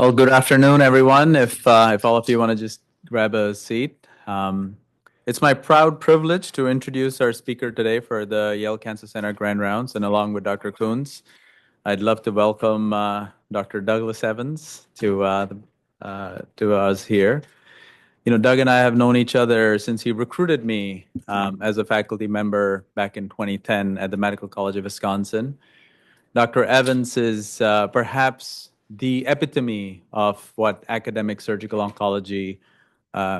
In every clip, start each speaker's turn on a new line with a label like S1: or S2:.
S1: Well, good afternoon, everyone. If all of you want to just grab a seat, it's my proud privilege to introduce our speaker today for the Yale Cancer Center Grand Rounds, and along with Dr. Coons, I'd love to welcome Dr. Douglas Evans to us here. You know, Doug and I have known each other since he recruited me as a faculty member back in 2010 at the Medical College of Wisconsin. Dr. Evans is perhaps the epitome of what academic surgical oncology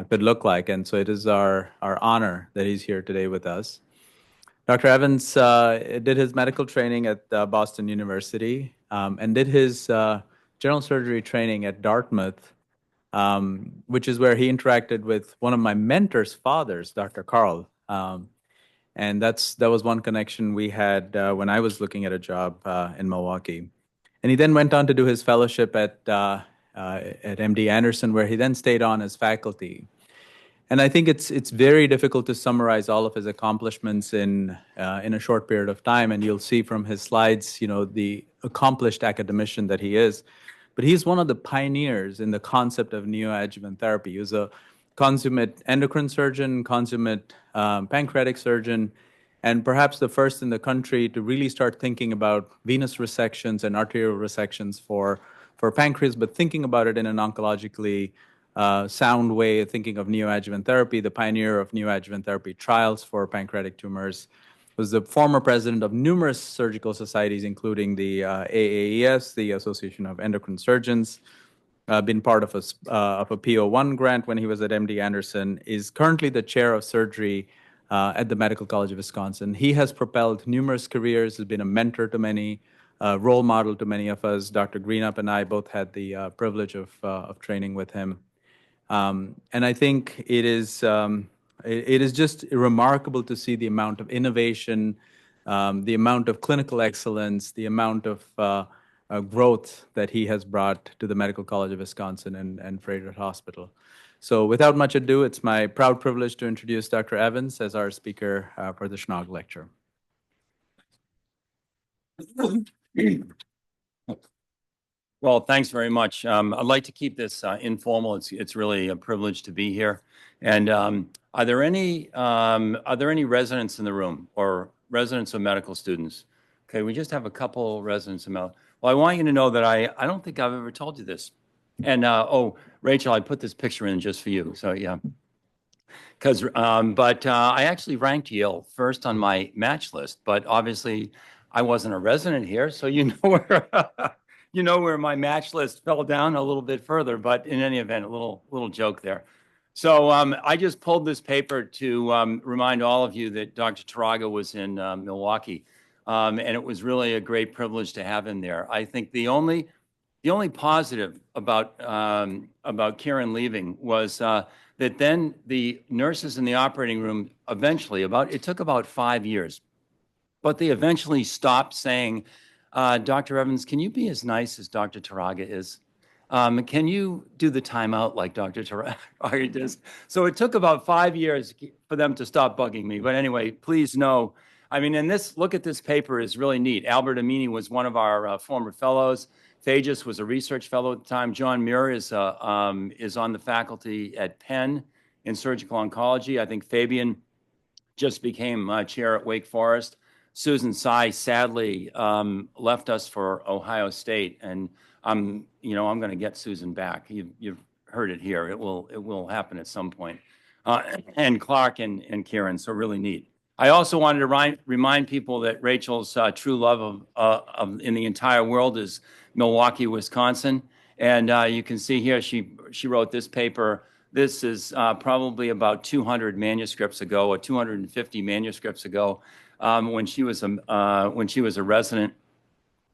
S1: could look like. And so it is our honor that he's here today with us. Dr. Evans did his medical training at Boston University and did his general surgery training at Dartmouth, which is where he interacted with one of my mentor's fathers, Dr. Carl. And that was one connection we had when I was looking at a job in Milwaukee. And he then went on to do his fellowship at MD Anderson, where he then stayed on as faculty. And I think it's very difficult to summarize all of his accomplishments in a short period of time. And you'll see from his slides, you know, the accomplished academician that he is. But he's one of the pioneers in the concept of neoadjuvant therapy. He was a consummate endocrine surgeon, consummate pancreatic surgeon, and perhaps the first in the country to really start thinking about venous resections and arterial resections for pancreas, but thinking about it in an oncologically sound way, thinking of neoadjuvant therapy, the pioneer of neoadjuvant therapy trials for pancreatic tumors, was the former president of numerous surgical societies, including the AAES, the Association of Endocrine Surgeons, been part of a PO1 grant when he was at MD Anderson, is currently the chair of surgery at the Medical College of Wisconsin. He has propelled numerous careers, has been a mentor to many, role model to many of us. Dr. Greenup and I both had the privilege of training with him. And I think it is just remarkable to see the amount of innovation, the amount of clinical excellence, the amount of growth that he has brought to the Medical College of Wisconsin and Frederick Hospital. So without much ado, it's my proud privilege to introduce Dr. Evans as our speaker for the Schnog lecture.
S2: Well, thanks very much. I'd like to keep this informal. It's really a privilege to be here. And are there any residents in the room or residents or medical students? Okay, we just have a couple residents of medical. Well, I want you to know that I don't think I've ever told you this. And oh, Rachel, I put this picture in just for you. So yeah, but I actually ranked Yale first on my match list, but obviously I wasn't a resident here, so you know where you know where my match list fell down a little bit further. But in any event, a little joke there. So I just pulled this paper to remind all of you that Dr. Taraga was in Milwaukee, and it was really a great privilege to have him there. I think the only positive about Karen leaving was that then the nurses in the operating room eventually, it took about 5 years, but they eventually stopped saying, Dr. Evans, can you be as nice as Dr. Taraga is? Can you do the timeout like Dr. Taraga does? So it took about 5 years for them to stop bugging me. But anyway, please know, I mean, and look at this paper is really neat. Albert Amini was one of our former fellows. Thajas was a research fellow at the time. John Muir is on the faculty at Penn in surgical oncology. I think Fabian just became chair at Wake Forest. Susan Tsai sadly left us for Ohio State, and I'm going to get Susan back. You've heard it here. It will happen at some point. And Clark and Kieran, so really neat. I also wanted to remind people that Rachel's true love of in the entire world is Milwaukee, Wisconsin. And you can see here she wrote this paper. This is probably about 200 manuscripts ago, or 250 manuscripts ago, when she was a resident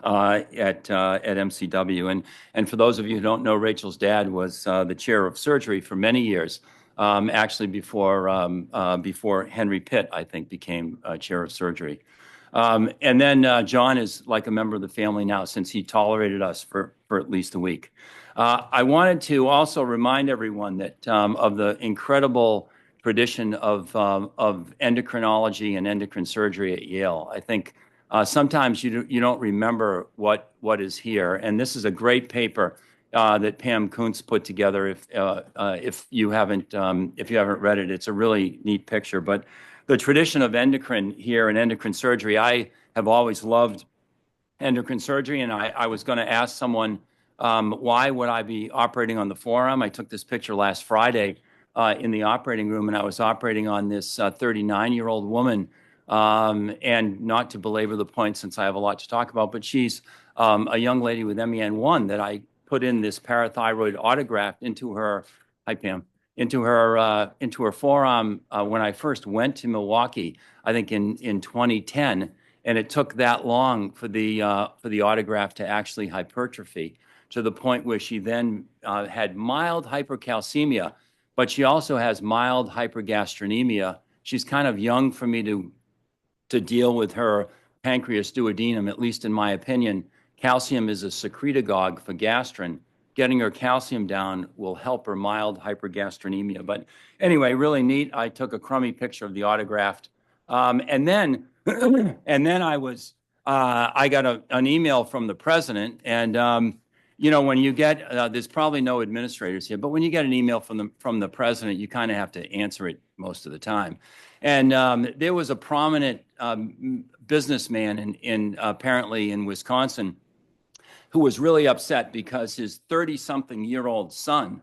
S2: at MCW. And for those of you who don't know, Rachel's dad was the chair of surgery for many years. Actually, before Henry Pitt, I think, became chair of surgery. And then John is like a member of the family now, since he tolerated us for at least a week. I wanted to also remind everyone that of the incredible tradition of endocrinology and endocrine surgery at Yale. I think sometimes you don't remember what is here. And this is a great paper that Pam Kuntz put together. If you haven't read it, it's a really neat picture. But the tradition of endocrine here and endocrine surgery, I have always loved endocrine surgery, and I was going to ask someone, why would I be operating on the forearm? I took this picture last Friday in the operating room, and I was operating on this 39-year-old woman. And not to belabor the point, since I have a lot to talk about, but she's a young lady with MEN1 that I put in this parathyroid autograft into her. Hi, Pam. Into her forearm when I first went to Milwaukee, I think in 2010. And it took that long for the autograft to actually hypertrophy, to the point where she then had mild hypercalcemia, but she also has mild hypergastrinemia. She's kind of young for me to deal with her pancreas duodenum, at least in my opinion. Calcium is a secretagogue for gastrin. Getting her calcium down will help her mild hypergastrinemia. But anyway, really neat. I took a crummy picture of the autograft. And then I got an email from the president. And, when you get, there's probably no administrators here, but when you get an email from the president, you kind of have to answer it most of the time. And there was a prominent businessman apparently in Wisconsin who was really upset because his 30-something-year-old son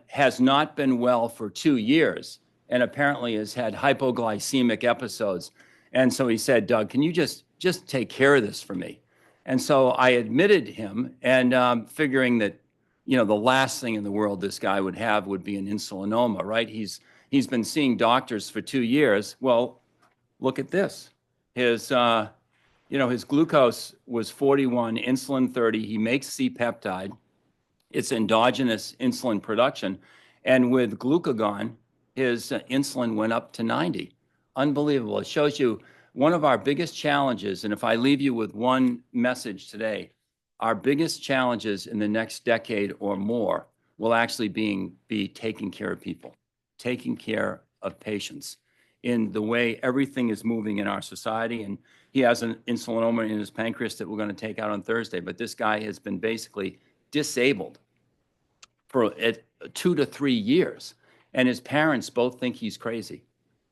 S2: has not been well for 2 years and apparently has had hypoglycemic episodes. And so he said, Doug, can you just take care of this for me? And so I admitted him, and figuring that, the last thing in the world this guy would have would be an insulinoma, right? He's been seeing doctors for 2 years. Well, look at this. His glucose was 41, insulin 30. He makes C-peptide. It's endogenous insulin production. And with glucagon, his insulin went up to 90. Unbelievable. It shows you one of our biggest challenges, and if I leave you with one message today, our biggest challenges in the next decade or more will actually be taking care of people, taking care of patients in the way everything is moving in our society. And he has an insulinoma in his pancreas that we're going to take out on Thursday. But this guy has been basically disabled for 2 to 3 years. And his parents both think he's crazy.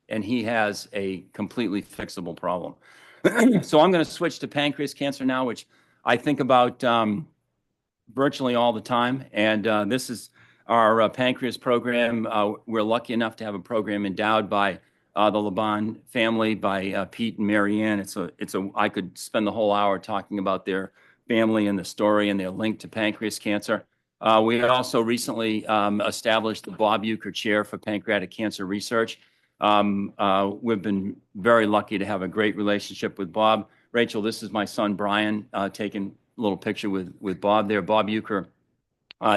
S2: And he has a completely fixable problem. So I'm going to switch to pancreas cancer now, which I think about virtually all the time. And this is our pancreas program. We're lucky enough to have a program endowed by the Laban family, by Pete and Marianne. I could spend the whole hour talking about their family and the story and their link to pancreas cancer. We also recently established the Bob Uecker Chair for Pancreatic Cancer Research. We've been very lucky to have a great relationship with Bob. Rachel, this is my son, Brian, taking a little picture with Bob there. Bob Uecker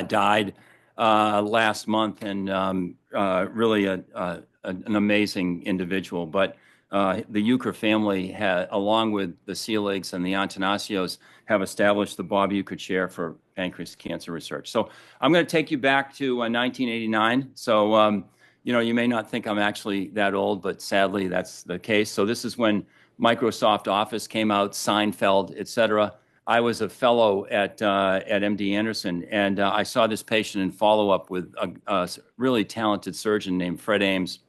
S2: died last month, and really an amazing individual. But the Uecker family, along with the Seeligs and the Antanasios, have established the Bob Uecker Chair for Pancreas Cancer Research. So I'm going to take you back to 1989. So you may not think I'm actually that old, but sadly that's the case. So this is when Microsoft Office came out, Seinfeld, et cetera. I was a fellow at MD Anderson, and I saw this patient in follow-up with a really talented surgeon named Fred Ames.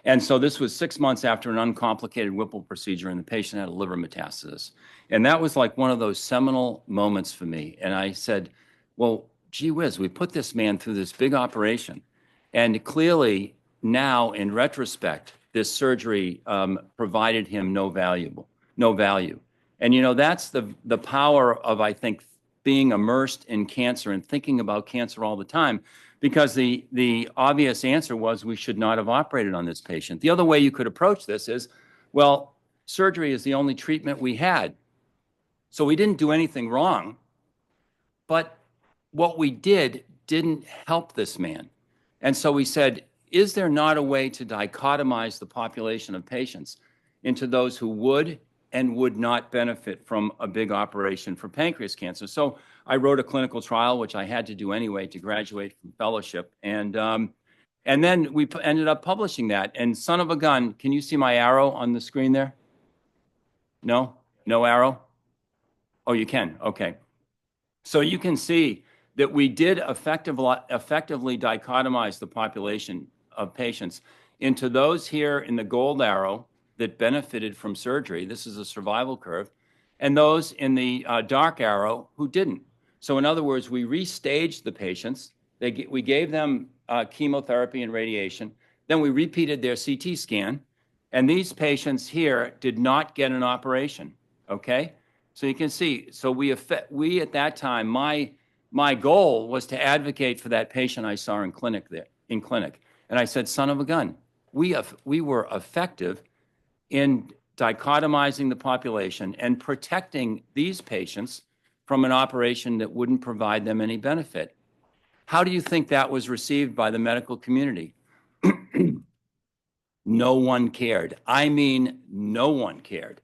S2: And so this was 6 months after an uncomplicated Whipple procedure, and the patient had a liver metastasis. And that was like one of those seminal moments for me. And I said, well, gee whiz, we put this man through this big operation. And clearly now, in retrospect, this surgery provided him no value. And that's the power of, I think, being immersed in cancer and thinking about cancer all the time, because the obvious answer was we should not have operated on this patient. The other way you could approach this is, well, surgery is the only treatment we had. So we didn't do anything wrong, but what we didn't help this man. And so we said, is there not a way to dichotomize the population of patients into those who would and would not benefit from a big operation for pancreas cancer? So I wrote a clinical trial, which I had to do anyway to graduate from fellowship. And then we ended up publishing that. And son of a gun, can you see my arrow on the screen there? No? No arrow? Oh, you can. Okay. So you can see that we did effectively dichotomize the population of patients into those here in the gold arrow that benefited from surgery. This is a survival curve. And those in the dark arrow who didn't. So in other words, we restaged the patients. We gave them chemotherapy and radiation. Then we repeated their CT scan. And these patients here did not get an operation, okay? So you can see, so we at that time, my goal was to advocate for that patient I saw in clinic. And I said, son of a gun, we were effective in dichotomizing the population and protecting these patients from an operation that wouldn't provide them any benefit. How do you think that was received by the medical community? No one cared. I mean, no one cared.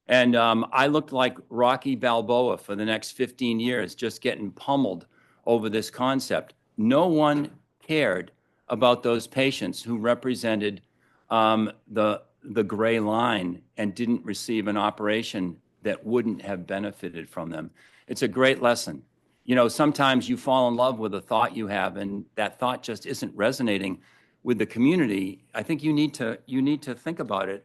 S2: And I looked like Rocky Balboa for the next 15 years, just getting pummeled over this concept. No one cared about those patients who represented the gray line and didn't receive an operation that wouldn't have benefited from them. It's a great lesson. You know, sometimes you fall in love with a thought you have, and that thought just isn't resonating with the community. I think you need to think about it.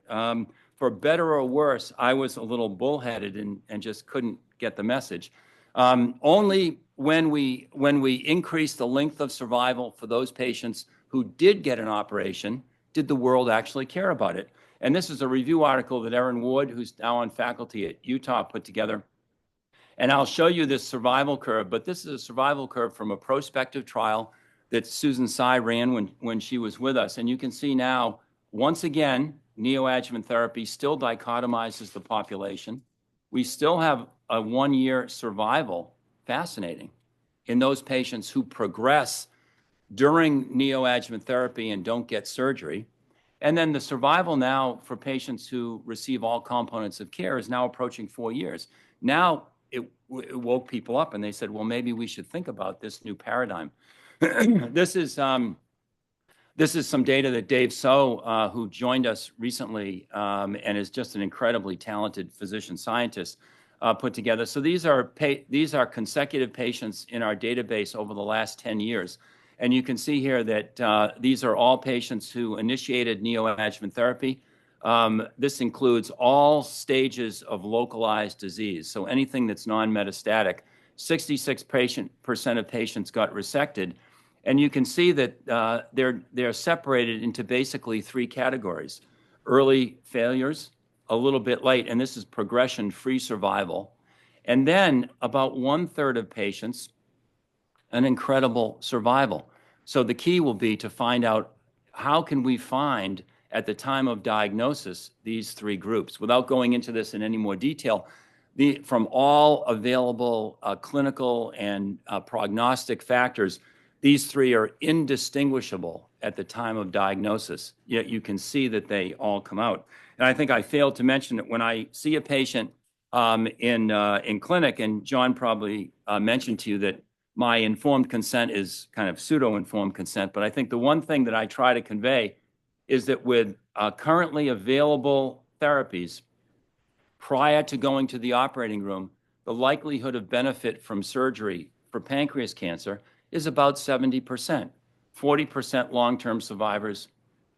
S2: For better or worse, I was a little bullheaded and just couldn't get the message. Only when we increased the length of survival for those patients who did get an operation did the world actually care about it. And this is a review article that Erin Wood, who's now on faculty at Utah, put together. And I'll show you this survival curve, but this is a survival curve from a prospective trial that Susan Tsai ran when she was with us. And you can see now, once again, neoadjuvant therapy still dichotomizes the population. We still have a 1-year survival, fascinating, in those patients who progress during neoadjuvant therapy and don't get surgery. And then the survival now for patients who receive all components of care is now approaching 4 years. Now it woke people up and they said, well, maybe we should think about this new paradigm. This is some data that Dave So, who joined us recently and is just an incredibly talented physician scientist, put together. So these are consecutive patients in our database over the last 10 years. And you can see here that these are all patients who initiated neoadjuvant therapy. This includes all stages of localized disease. So anything that's non-metastatic, 66% of patients got resected. And you can see that they're separated into basically 3 categories: early failures, a little bit late, and this is progression-free survival. And then about 1/3 of patients, an incredible survival. So the key will be to find out how can we find at the time of diagnosis these 3 groups. Without going into this in any more detail, from all available clinical and prognostic factors, these 3 are indistinguishable at the time of diagnosis, yet you can see that they all come out. And I think I failed to mention that when I see a patient in clinic, and John probably mentioned to you that my informed consent is kind of pseudo-informed consent, but I think the one thing that I try to convey is that with currently available therapies, prior to going to the operating room, the likelihood of benefit from surgery for pancreas cancer is about 70%. 40% long-term survivors,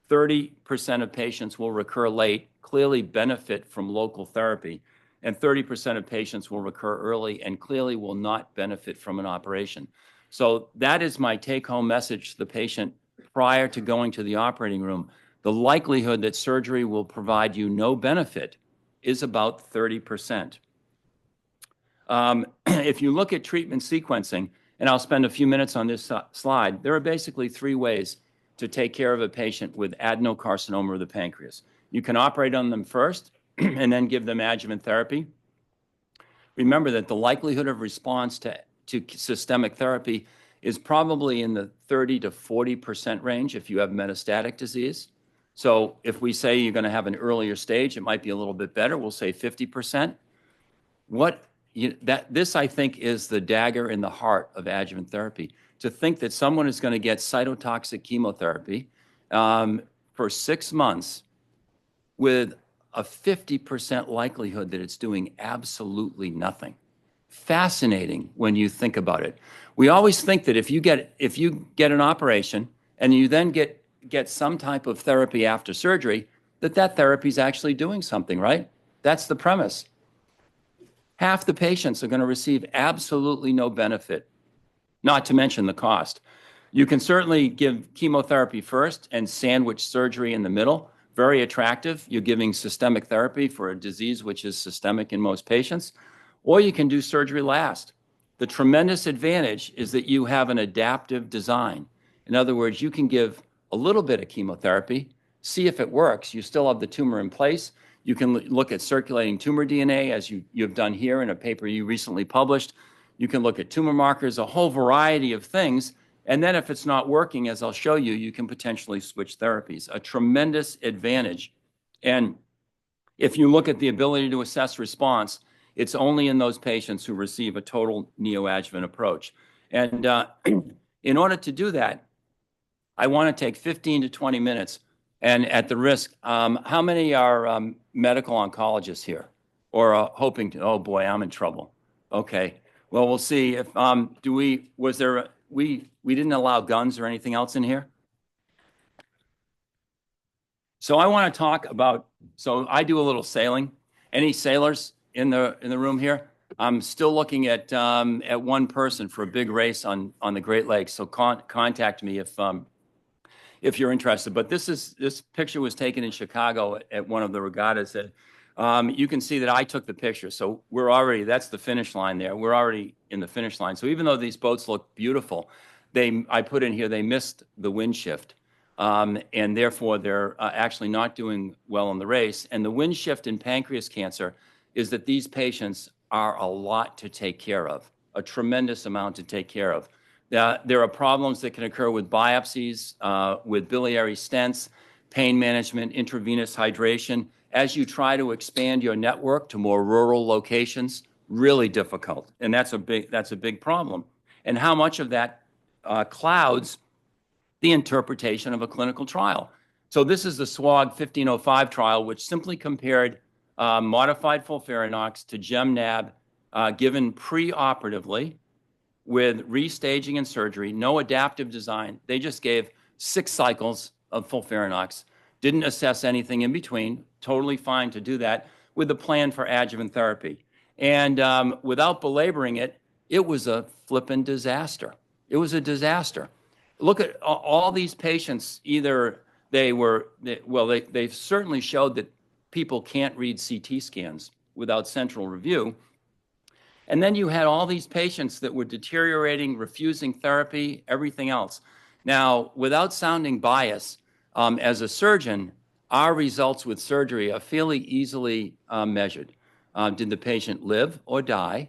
S2: 30% of patients will recur late, clearly benefit from local therapy, and 30% of patients will recur early and clearly will not benefit from an operation. So that is my take-home message to the patient prior to going to the operating room. The likelihood that surgery will provide you no benefit is about 30%. If you look at treatment sequencing, and I'll spend a few minutes on this slide, there are basically 3 ways to take care of a patient with adenocarcinoma of the pancreas. You can operate on them first and then give them adjuvant therapy. Remember that the likelihood of response to systemic therapy is probably in the 30 to 40% range if you have metastatic disease. So if we say you're going to have an earlier stage, it might be a little bit better. We'll say 50%. This, I think, is the dagger in the heart of adjuvant therapy. To think that someone is going to get cytotoxic chemotherapy for 6 months with a 50% likelihood that it's doing absolutely nothing. fascinating when you think about it. We always think that if you get an operation and you then get some type of therapy after surgery, that therapy is actually doing something, right? That's the premise. Half the patients are going to receive absolutely no benefit, not to mention the cost. You can certainly give chemotherapy first and sandwich surgery in the middle. Very attractive. You're giving systemic therapy for a disease which is systemic in most patients. Or you can do surgery last. The tremendous advantage is that you have an adaptive design. In other words, you can give a little bit of chemotherapy, see if it works. You still have the tumor in place. You can look at circulating tumor DNA, as you've done here in a paper you recently published. You can look at tumor markers, a whole variety of things. And then if it's not working, as I'll show you, you can potentially switch therapies. A tremendous advantage. And if you look at the ability to assess response, it's only in those patients who receive a total neoadjuvant approach. And in order to do that, I want to take 15 to 20 minutes. And at the risk, how many are medical oncologists here or hoping to? Oh boy, I'm in trouble. Okay. Well, we'll see if we didn't allow guns or anything else in here. So I want to talk about, so I do a little sailing. Any sailors in the room here? I'm still looking at one person for a big race on the Great Lakes. So contact me if you're interested. But this picture was taken in Chicago at one of the regattas. You can see that I took the picture. So that's the finish line there. We're already in the finish line. So even though these boats look beautiful, I put in here, they missed the wind shift. And therefore, they're actually not doing well in the race. And the wind shift in pancreas cancer is that these patients are a lot to take care of, a tremendous amount to take care of. There are problems that can occur with biopsies, with biliary stents, pain management, intravenous hydration. As you try to expand your network to more rural locations, really difficult. And that's a big problem. And how much of that clouds the interpretation of a clinical trial. So this is the Schnog 1505 trial, which simply compared modified FOLFIRINOX to GemNab given preoperatively with restaging and surgery, no adaptive design. They just gave 6 cycles of FOLFIRINOX, didn't assess anything in between, totally fine to do that, with a plan for adjuvant therapy. And without belaboring it, it was a flippin' disaster. It was a disaster. Look at all these patients. Either they've certainly showed that people can't read CT scans without central review. And then you had all these patients that were deteriorating, refusing therapy, everything else. Now, without sounding biased, as a surgeon, our results with surgery are fairly easily measured. Did the patient live or die?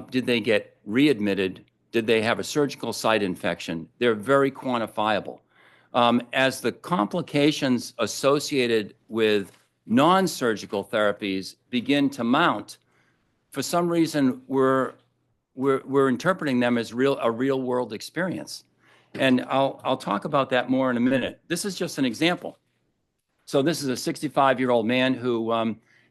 S2: Did they get readmitted? Did they have a surgical site infection? They're very quantifiable. As the complications associated with non-surgical therapies begin to mount, for some reason, we're interpreting them as a real world experience. And I'll talk about that more in a minute. This is just an example. So this is a 65-year-old man who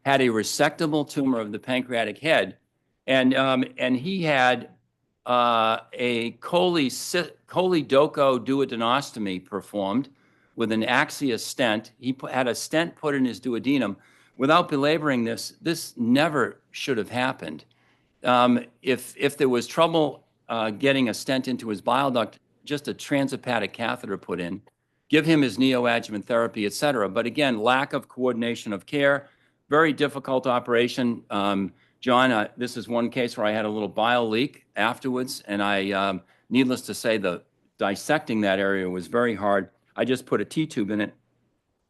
S2: had a resectable tumor of the pancreatic head, and he had a choledocho duodenostomy performed with an Axia stent. He had a stent put in his duodenum. Without belaboring this never should have happened. If there was trouble getting a stent into his bile duct, just a transhepatic catheter put in, give him his neoadjuvant therapy, et cetera. But again, lack of coordination of care, very difficult operation. John, this is one case where I had a little bile leak afterwards, and needless to say, the dissecting that area was very hard. I just put a T-tube in it.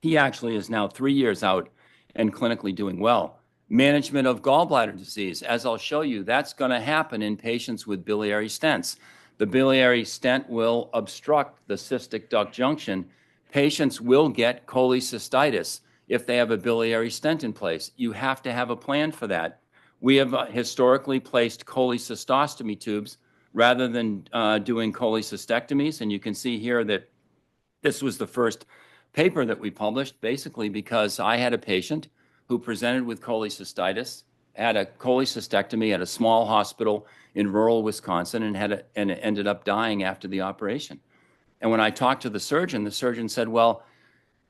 S2: He actually is now 3 years out and clinically doing well. Management of gallbladder disease, as I'll show you, that's going to happen in patients with biliary stents. The biliary stent will obstruct the cystic duct junction. Patients will get cholecystitis if they have a biliary stent in place. You have to have a plan for that. We have historically placed cholecystostomy tubes rather than doing cholecystectomies. And you can see here that this was the first paper that we published, basically because I had a patient who presented with cholecystitis. had a cholecystectomy at a small hospital in rural Wisconsin and ended up dying after the operation. And when I talked to the surgeon said, well,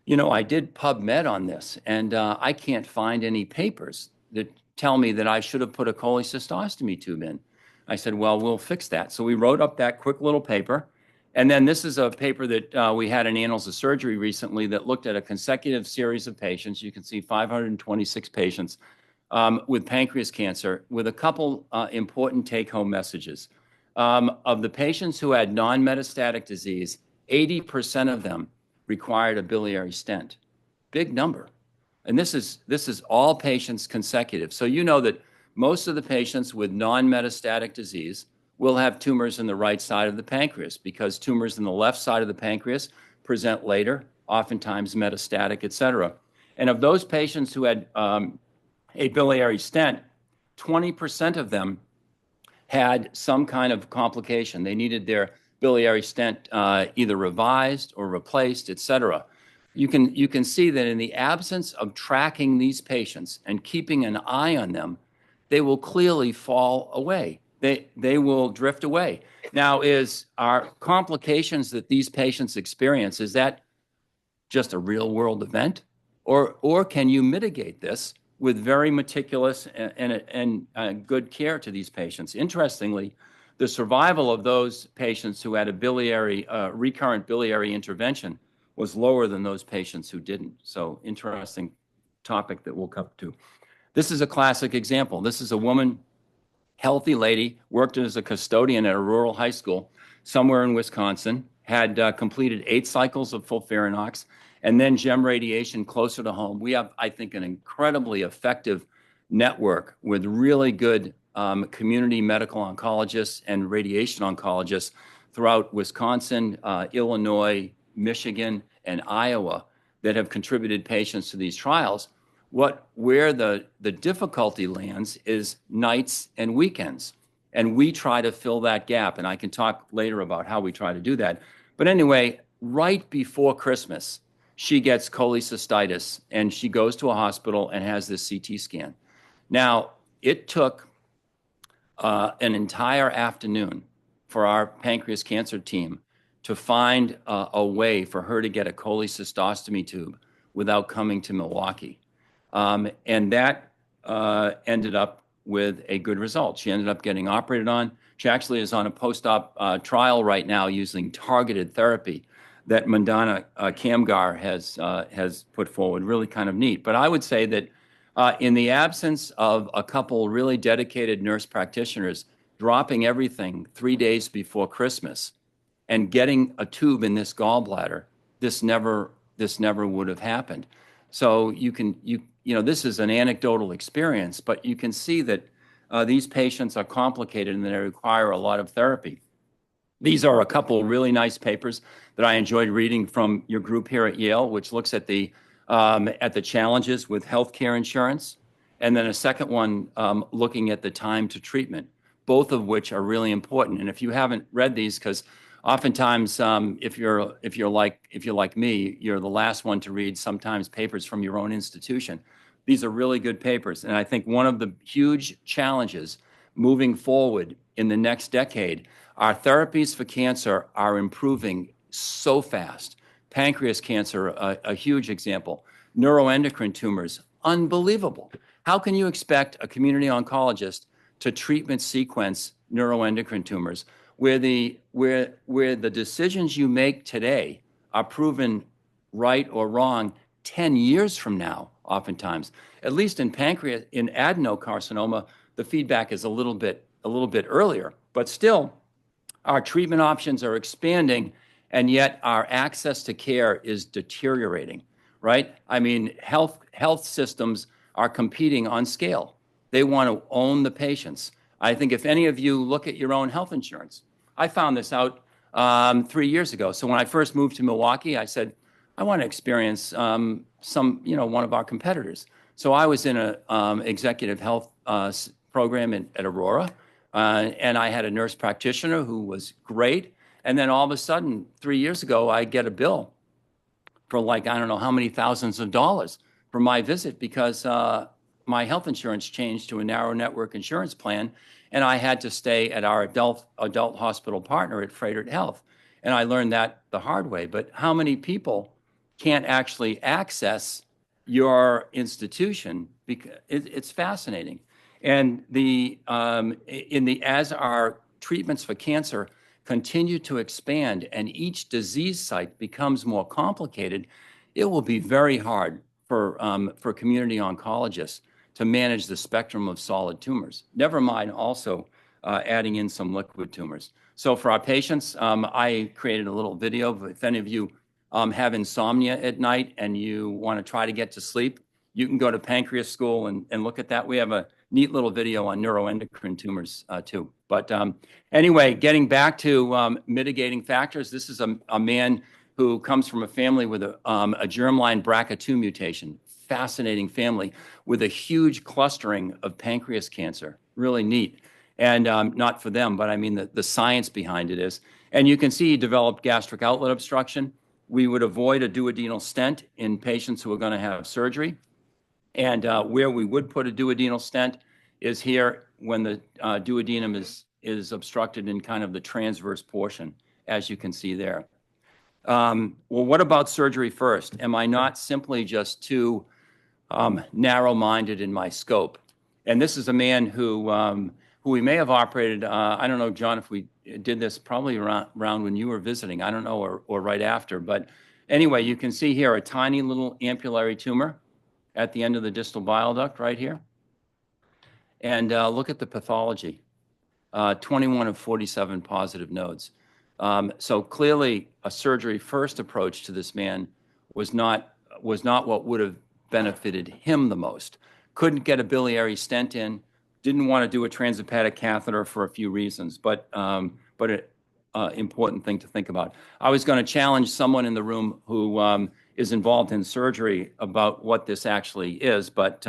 S2: I did PubMed on this, and I can't find any papers that tell me that I should have put a cholecystostomy tube in. I said, well, we'll fix that. So we wrote up that quick little paper. And then this is a paper that we had in Annals of Surgery recently that looked at a consecutive series of patients. You can see 526 patients with pancreas cancer with a couple important take-home messages. Of the patients who had non-metastatic disease, 80% of them required a biliary stent. Big number. And this is all patients consecutive. So you know that most of the patients with non-metastatic disease will have tumors in the right side of the pancreas because tumors in the left side of the pancreas present later, oftentimes metastatic, et cetera. And of those patients who had a biliary stent, 20% of them had some kind of complication. They needed their biliary stent either revised or replaced, et cetera. You can see that in the absence of tracking these patients and keeping an eye on them, they will clearly fall away. They will drift away. Now, are complications that these patients experience, is that just a real world event? Or can you mitigate this with very meticulous and good care to these patients? Interestingly, the survival of those patients who had a recurrent biliary intervention was lower than those patients who didn't. So interesting topic that we'll come to. This is a classic example. This is a woman, healthy lady, worked as a custodian at a rural high school somewhere in Wisconsin, had completed 8 cycles of FOLFIRINOX, and then gem radiation closer to home. We have, I think, an incredibly effective network with really good community medical oncologists and radiation oncologists throughout Wisconsin, Illinois, Michigan, and Iowa that have contributed patients to these trials. Where the difficulty lands is nights and weekends. And we try to fill that gap. And I can talk later about how we try to do that. But anyway, right before Christmas, she gets cholecystitis and she goes to a hospital and has this CT scan. Now, it took an entire afternoon for our pancreas cancer team to find a way for her to get a cholecystostomy tube without coming to Milwaukee. And that ended up with a good result. She ended up getting operated on. She actually is on a post-op trial right now using targeted therapy that Mandana Kamgar has put forward. Really kind of neat. But I would say that in the absence of a couple really dedicated nurse practitioners dropping everything 3 days before Christmas and getting a tube in this gallbladder, this never would have happened. So this is an anecdotal experience, but you can see that these patients are complicated and they require a lot of therapy. These are a couple really nice papers that I enjoyed reading from your group here at Yale, which looks at the challenges with healthcare insurance, and then a second one looking at the time to treatment, both of which are really important. And if you haven't read these, because oftentimes, if you're like me, you're the last one to read sometimes papers from your own institution. These are really good papers, and I think one of the huge challenges moving forward in the next decade, our therapies for cancer are improving so fast. Pancreas cancer, a huge example. Neuroendocrine tumors, unbelievable. How can you expect a community oncologist to treatment sequence neuroendocrine tumors where the decisions you make today are proven right or wrong 10 years from now, oftentimes? At least in adenocarcinoma, the feedback is a little bit earlier, but still our treatment options are expanding, and yet our access to care is deteriorating, right? I mean, health systems are competing on scale. They want to own the patients. I think if any of you look at your own health insurance, I found this out 3 years ago. So when I first moved to Milwaukee, I said, I want to experience one of our competitors. So I was in an executive health program at Aurora, and I had a nurse practitioner who was great. And then all of a sudden, 3 years ago, I get a bill for I don't know how many thousands of dollars for my visit because my health insurance changed to a narrow network insurance plan, and I had to stay at our adult hospital partner at Freighter Health. And I learned that the hard way. But how many people can't actually access your institution? Because it's fascinating. And as our treatments for cancer continue to expand and each disease site becomes more complicated, it will be very hard for community oncologists to manage the spectrum of solid tumors. Never mind also adding in some liquid tumors. So for our patients, I created a little video. If any of you have insomnia at night and you want to try to get to sleep, you can go to Pancreas School and look at that. We have a neat little video on neuroendocrine tumors too. But anyway, getting back to mitigating factors, this is a man who comes from a family with a germline BRCA2 mutation. Fascinating family with a huge clustering of pancreas cancer. Really neat. And not for them, but I mean the science behind it is. And you can see he developed gastric outlet obstruction. We would avoid a duodenal stent in patients who are going to have surgery. And where we would put a duodenal stent is here when the duodenum is obstructed in kind of the transverse portion, as you can see there. Well, what about surgery first? Am I not simply just too narrow-minded in my scope? And this is a man who we may have operated, I don't know, John, if we did this probably around when you were visiting, I don't know, or right after. But anyway, you can see here a tiny little ampullary tumor at the end of the distal bile duct right here. And look at the pathology, 21 of 47 positive nodes. So clearly a surgery first approach to this man was not what would have benefited him the most. Couldn't get a biliary stent in, didn't want to do a transhepatic catheter for a few reasons, but an important thing to think about. I was going to challenge someone in the room who is involved in surgery about what this actually is, but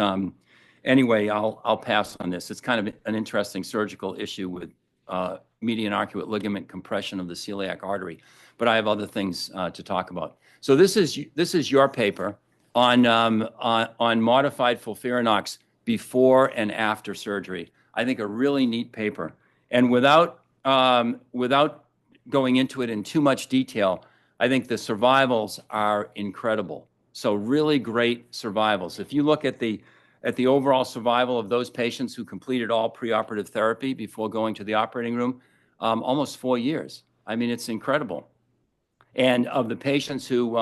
S2: anyway, I'll pass on this. It's kind of an interesting surgical issue with median arcuate ligament compression of the celiac artery, but I have other things to talk about. So this is your paper on modified FOLFIRINOX before and after surgery. I think a really neat paper. And without going into it in too much detail, I think the survivals are incredible. So really great survivals. If you look at the overall survival of those patients who completed all preoperative therapy before going to the operating room, almost 4 years. I mean, it's incredible. And of the patients who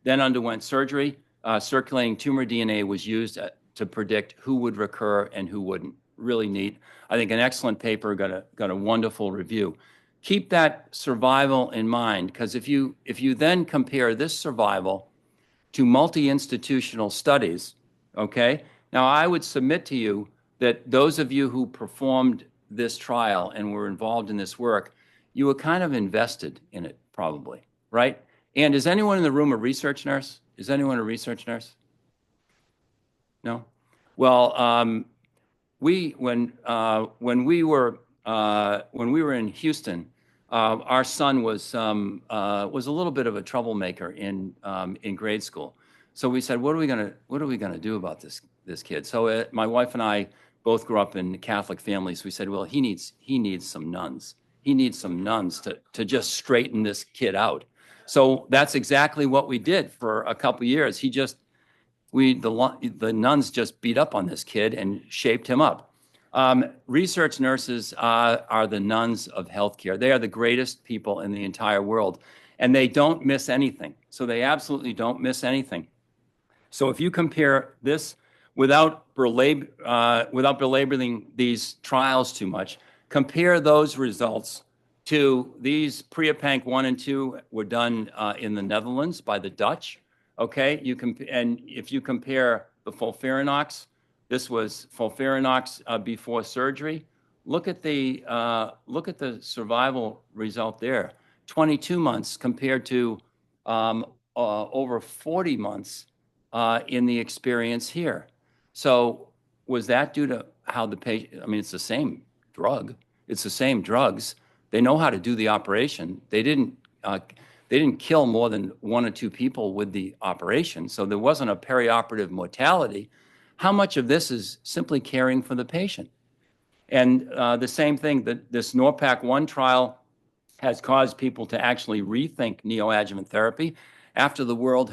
S2: then underwent surgery, circulating tumor DNA was used to predict who would recur and who wouldn't. Really neat. I think an excellent paper, got a wonderful review. Keep that survival in mind, because if you then compare this survival to multi-institutional studies, okay? Now, I would submit to you that those of you who performed this trial and were involved in this work, you were kind of invested in it, probably, right? And is anyone in the room a research nurse? Is anyone a research nurse? No? Well, when we were in Houston, our son was a little bit of a troublemaker in grade school. So we said, what are we gonna do about this kid? So my wife and I both grew up in Catholic families. We said, well, he needs some nuns. He needs some nuns to just straighten this kid out. So that's exactly what we did for a couple of years. The nuns just beat up on this kid and shaped him up. Research nurses are the nuns of healthcare. They are the greatest people in the entire world, and they don't miss anything. So they absolutely don't miss anything. So if you compare this without belaboring these trials too much, compare those results to these PREAPANC 1 and 2 were done in the Netherlands by the Dutch. Okay, and if you compare the FOLFIRINOX, this was FOLFIRINOX before surgery. Look at the survival result there, 22 months compared to over 40 months in the experience here. So was that due to how the patient? I mean, it's the same drug. It's the same drugs. They know how to do the operation. They didn't kill more than 1 or 2 people with the operation, so there wasn't a perioperative mortality. how much of this is simply caring for the patient? And the same thing, that this NORPAC-1 trial has caused people to actually rethink neoadjuvant therapy. After the world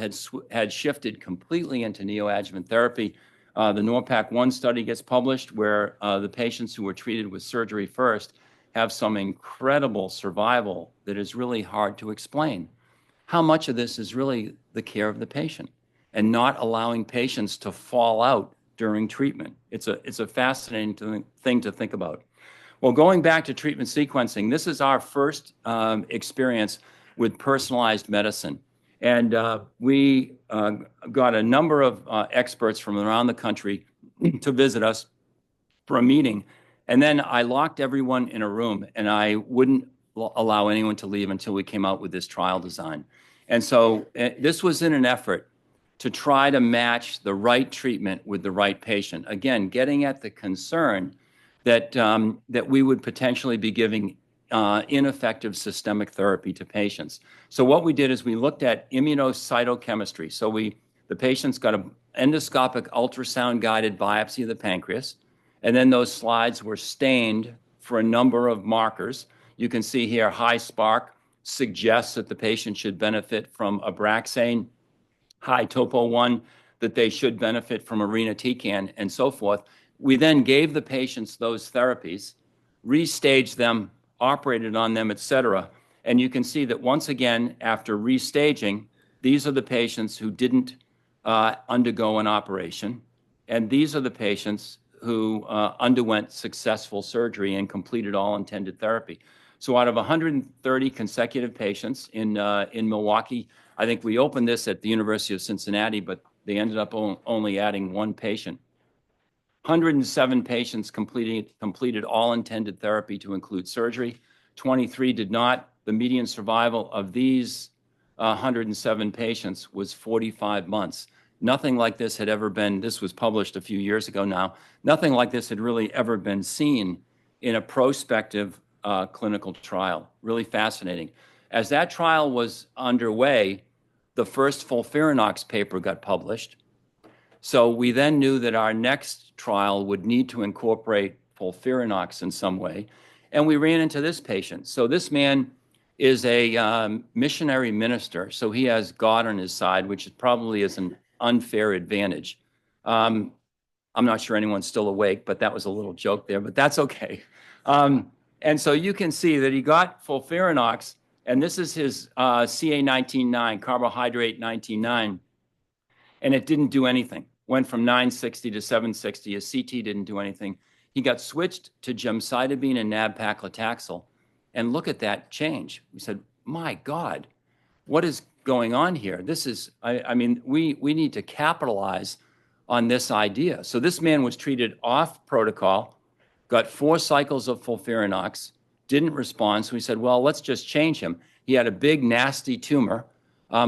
S2: had shifted completely into neoadjuvant therapy, the NORPAC-1 study gets published where the patients who were treated with surgery first have some incredible survival that is really hard to explain. How much of this is really the care of the patient and not allowing patients to fall out during treatment? It's a fascinating thing to think about. Well, going back to treatment sequencing, this is our first experience with personalized medicine. And we got a number of experts from around the country to visit us for a meeting. And then I locked everyone in a room and I wouldn't allow anyone to leave until we came out with this trial design. And so this was in an effort to try to match the right treatment with the right patient. Again, getting at the concern that, that we would potentially be giving ineffective systemic therapy to patients. So what we did is we looked at immunocytochemistry. So the patients got an endoscopic ultrasound-guided biopsy of the pancreas, and then those slides were stained for a number of markers. You can see here high spark suggests that the patient should benefit from Abraxane, high topo-1 that they should benefit from irinotecan, and so forth. We then gave the patients those therapies, restaged them, operated on them, et cetera. And you can see that once again, after restaging, these are the patients who didn't undergo an operation. And these are the patients who underwent successful surgery and completed all intended therapy. So out of 130 consecutive patients in Milwaukee, I think we opened this at the University of Cincinnati, but they ended up only adding one patient. 107 patients completed all intended therapy to include surgery. 23 did not. The median survival of these 107 patients was 45 months. Nothing like this had ever been, this was published a few years ago now, nothing like this had really ever been seen in a prospective clinical trial. Really fascinating. As that trial was underway, the first FOLFIRINOX paper got published. So we then knew that our next trial would need to incorporate FOLFIRINOX in some way. And we ran into this patient. So this man is a missionary minister. So he has God on his side, which probably is an unfair advantage. I'm not sure anyone's still awake, but that was a little joke there, but that's okay. And so you can see that he got FOLFIRINOX, and this is his CA19-9, carbohydrate 19-9, and it didn't do anything. Went from 960 to 760. His CT didn't do anything. He got switched to gemcitabine and nab-paclitaxel, and look at that change. We said, my God, what is going on here? This is, I mean, we need to capitalize on this idea. So this man was treated off protocol, got 4 cycles of FOLFIRINOX, didn't respond. So we said, well, let's just change him. He had a big, nasty tumor.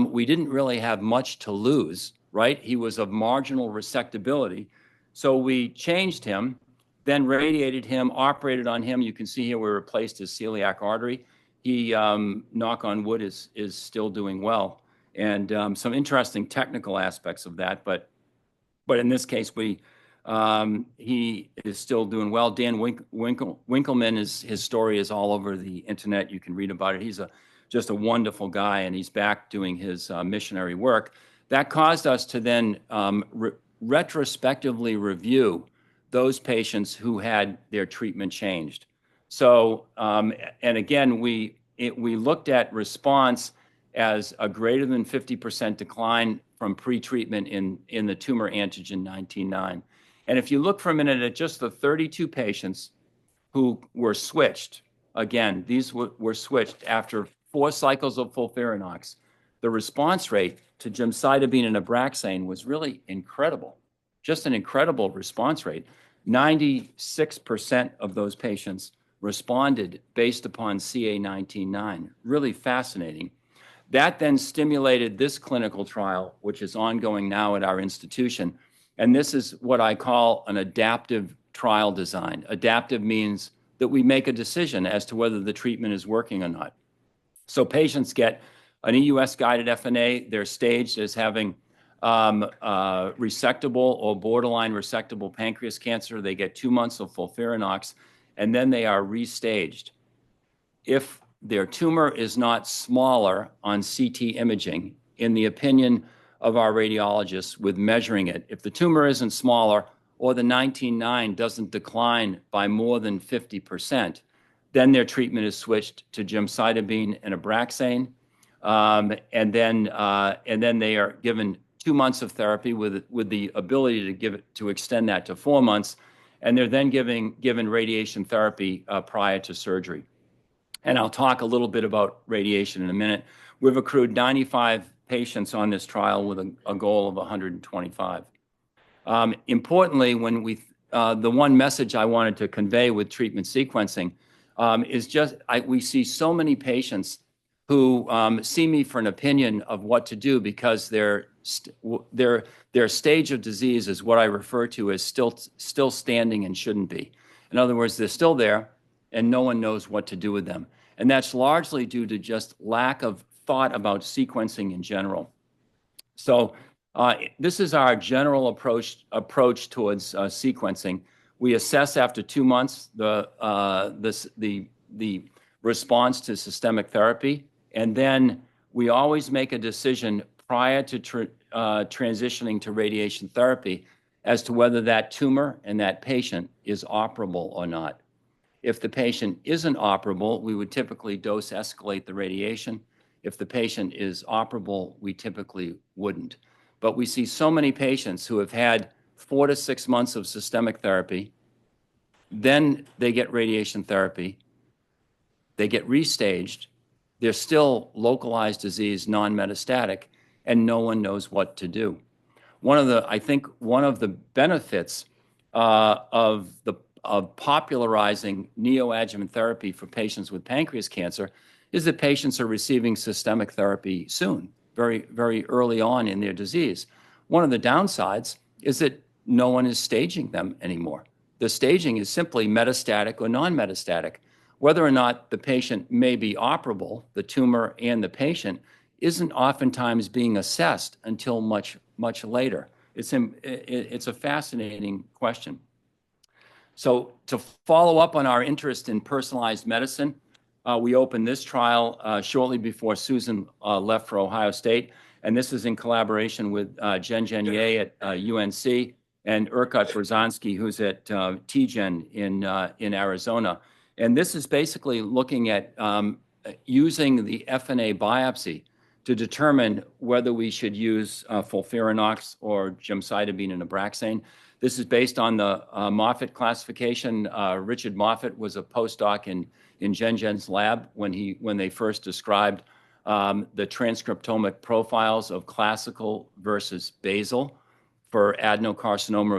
S2: We didn't really have much to lose, right? He was of marginal resectability. So we changed him, then radiated him, operated on him. You can see here we replaced his celiac artery. He, knock on wood, is still doing well. And some interesting technical aspects of that, but in this case, he is still doing well. Dan Winkleman, his story is all over the internet. You can read about it. He's just a wonderful guy, and he's back doing his missionary work. That caused us to then retrospectively review those patients who had their treatment changed. So, and again, we looked at response as a greater than 50% decline from pre-treatment in the tumor antigen 19-9. And if you look for a minute at just the 32 patients who were switched, again, these were switched after 4 cycles of FOLFIRINOX, the response rate to gemcitabine and Abraxane was really incredible, just an incredible response rate. 96% of those patients responded based upon CA19-9. Really fascinating. That then stimulated this clinical trial, which is ongoing now at our institution. And this is what I call an adaptive trial design. Adaptive means that we make a decision as to whether the treatment is working or not. So patients get an EUS-guided FNA. They're staged as having resectable or borderline resectable pancreas cancer, they get 2 months of FOLFIRINOX, and then they are restaged. If their tumor is not smaller on CT imaging, in the opinion of our radiologists with measuring it, if the tumor isn't smaller or the 19.9 doesn't decline by more than 50%, then their treatment is switched to gemcitabine and Abraxane, and then they are given 2 months of therapy with the ability to extend that to 4 months, and they're then given radiation therapy prior to surgery. And I'll talk a little bit about radiation in a minute. We've accrued 95 patients on this trial with a goal of 125. Importantly, the one message I wanted to convey with treatment sequencing is just we see so many patients who see me for an opinion of what to do because their stage of disease is what I refer to as still standing and shouldn't be. In other words, they're still there, and no one knows what to do with them. And that's largely due to just lack of thought about sequencing in general. So this is our general approach towards sequencing. We assess after 2 months the response to systemic therapy, and then we always make a decision prior to transitioning to radiation therapy as to whether that tumor and that patient is operable or not. If the patient isn't operable, we would typically dose escalate the radiation. If the patient is operable, we typically wouldn't. But we see so many patients who have had 4 to 6 months of systemic therapy, then they get radiation therapy, they get restaged, they're still localized disease, non-metastatic, and no one knows what to do. I think one of the benefits of popularizing neoadjuvant therapy for patients with pancreas cancer is that patients are receiving systemic therapy soon, very, very early on in their disease. One of the downsides is that no one is staging them anymore. The staging is simply metastatic or non-metastatic. Whether or not the patient may be operable, the tumor and the patient, isn't oftentimes being assessed until much, much later. It's a fascinating question. So to follow up on our interest in personalized medicine, we opened this trial shortly before Susan left for Ohio State, and this is in collaboration with Jen Ye at UNC and Erkut Berzhansky, who's at TGen in Arizona. And this is basically looking at using the FNA biopsy to determine whether we should use FOLFIRINOX or gemcitabine and Abraxane. This is based on the Moffitt classification. Richard Moffitt was a postdoc in Jen's lab when they first described the transcriptomic profiles of classical versus basal for adenocarcinoma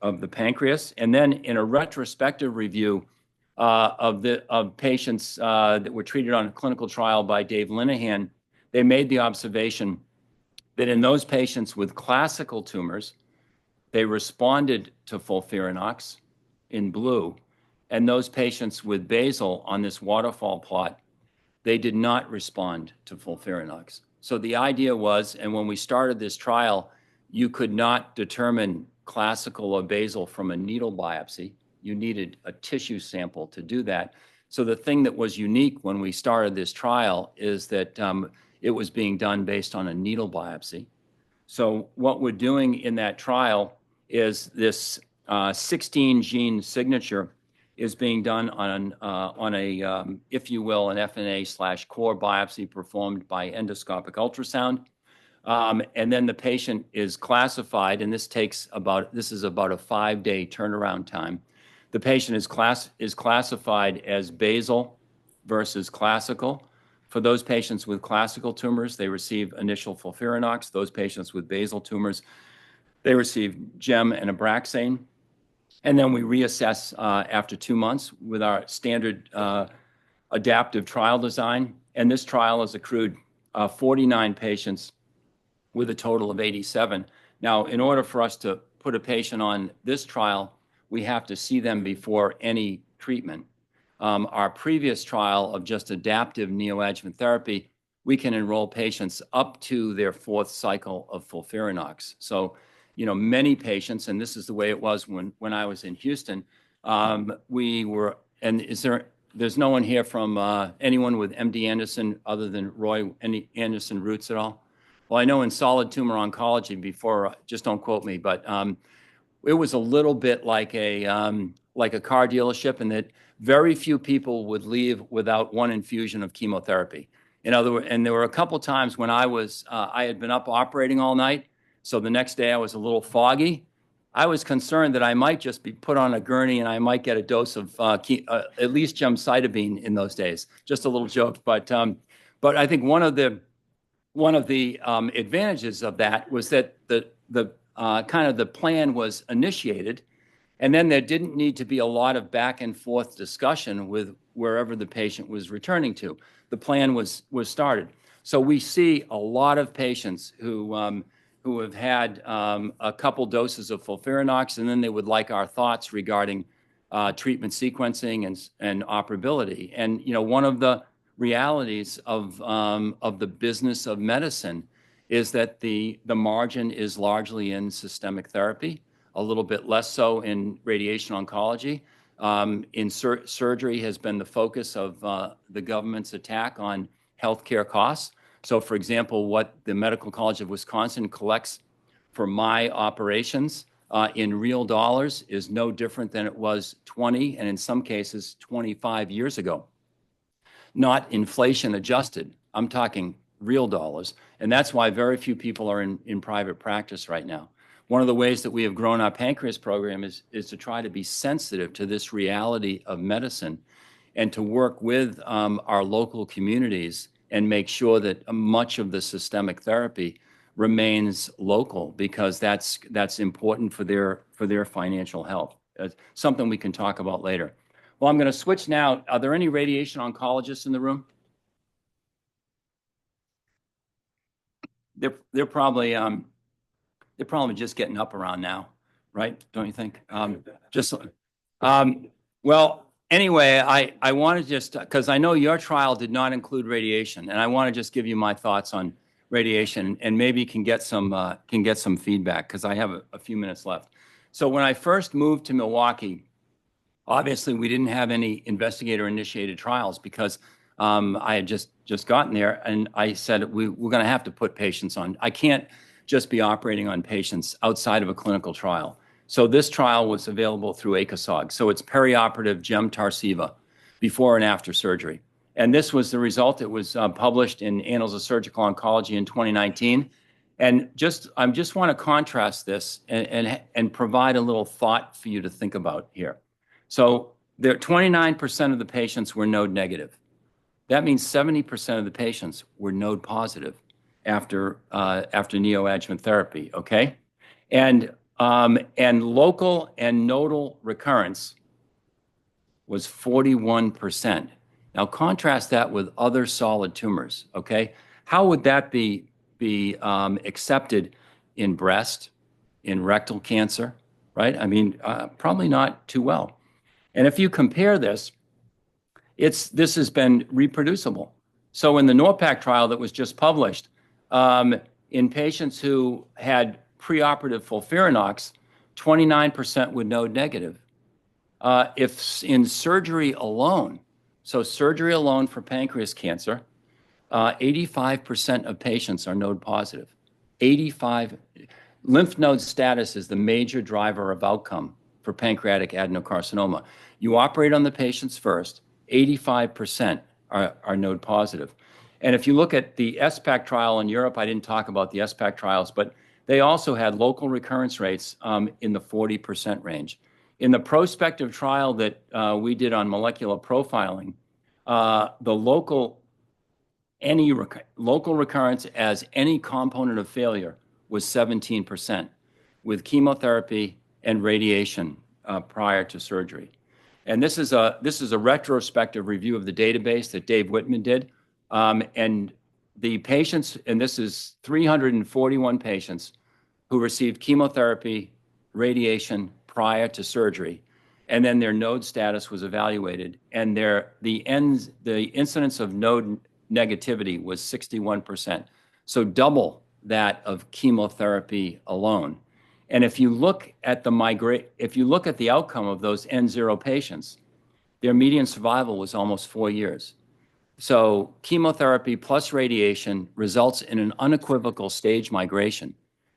S2: of the pancreas. And then in a retrospective review of patients that were treated on a clinical trial by Dave Linehan, they made the observation that in those patients with classical tumors, they responded to FOLFIRINOX in blue, and those patients with basal on this waterfall plot, they did not respond to FOLFIRINOX. So the idea was, and when we started this trial, you could not determine classical or basal from a needle biopsy. You needed a tissue sample to do that. So the thing that was unique when we started this trial is that it was being done based on a needle biopsy. So what we're doing in that trial is this 16 gene signature is being done on a if you will, an FNA/core biopsy performed by endoscopic ultrasound. And then the patient is classified, and this is about a 5-day turnaround time. The patient is classified as basal versus classical. For those patients with classical tumors, they receive initial FOLFIRINOX. Those patients with basal tumors, they receive gem and Abraxane. And then we reassess after 2 months with our standard adaptive trial design. And this trial has accrued 49 patients with a total of 87. Now, in order for us to put a patient on this trial, we have to see them before any treatment. Our previous trial of just adaptive neoadjuvant therapy, we can enroll patients up to their fourth cycle of FOLFIRINOX. So, many patients, and this is the way it was when I was in Houston, we were, and there's no one here from anyone with MD Anderson other than Roy, any Anderson roots at all? Well, I know in solid tumor oncology before, just don't quote me, but it was a little bit like a car dealership, in that very few people would leave without one infusion of chemotherapy. In other words, and there were a couple times when I had been up operating all night, so the next day I was a little foggy. I was concerned that I might just be put on a gurney and I might get a dose of at least gemcitabine in those days. Just a little joke, but I think one of the advantages of that was that the kind of the plan was initiated, and then there didn't need to be a lot of back and forth discussion with wherever the patient was returning to. The plan was started. So we see a lot of patients who have had a couple doses of FOLFIRINOX, and then they would like our thoughts regarding treatment sequencing and operability. And one of the realities of the business of medicine is that the margin is largely in systemic therapy, a little bit less so in radiation oncology. Surgery has been the focus of the government's attack on healthcare costs. So, for example, what the Medical College of Wisconsin collects for my operations in real dollars is no different than it was 20, and in some cases 25 years ago. Not inflation adjusted. I'm talking real dollars. And that's why very few people are in private practice right now. One of the ways that we have grown our pancreas program is to try to be sensitive to this reality of medicine and to work with our local communities and make sure that much of the systemic therapy remains local, because that's important for their financial health. Something we can talk about later. Well, I'm going to switch now. Are there any radiation oncologists in the room? They're probably just getting up around now, right? Don't you think? Well, anyway, I want to just, because I know your trial did not include radiation, and I want to just give you my thoughts on radiation, and maybe can get some feedback, because I have a few minutes left. So when I first moved to Milwaukee, obviously we didn't have any investigator-initiated trials, because I had just gotten there, and I said we're going to have to put patients on. I can't just be operating on patients outside of a clinical trial. So this trial was available through ACOSOG. So it's perioperative Gem-Tarceva, before and after surgery. And this was the result. It was published in Annals of Surgical Oncology in 2019. And I just want to contrast this and provide a little thought for you to think about here. So 29% of the patients were node negative. That means 70% of the patients were node positive after neoadjuvant therapy, okay? And local and nodal recurrence was 41%. Now contrast that with other solid tumors, okay? How would that be accepted in breast, in rectal cancer, right? I mean, probably not too well. And if you compare this, this has been reproducible. So in the NORPAC trial that was just published, in patients who had preoperative FOLFIRINOX, 29% were node negative. If in surgery alone, so surgery alone for pancreas cancer, 85% of patients are node positive. 85. Lymph node status is the major driver of outcome for pancreatic adenocarcinoma. You operate on the patients first, 85% are node positive. And if you look at the SPAC trial in Europe, I didn't talk about the SPAC trials, but they also had local recurrence rates in the 40% range. In the prospective trial that we did on molecular profiling, the local recurrence as any component of failure was 17%, with chemotherapy and radiation prior to surgery. And this is a retrospective review of the database that Dave Whitman did. And the patients, and this is 341 patients who received chemotherapy, radiation prior to surgery, and then their node status was evaluated, and the incidence of node negativity was 61%. So double that of chemotherapy alone. And if you look at the outcome of those N0 patients, their median survival was almost 4 years. So chemotherapy plus radiation results in an unequivocal stage migration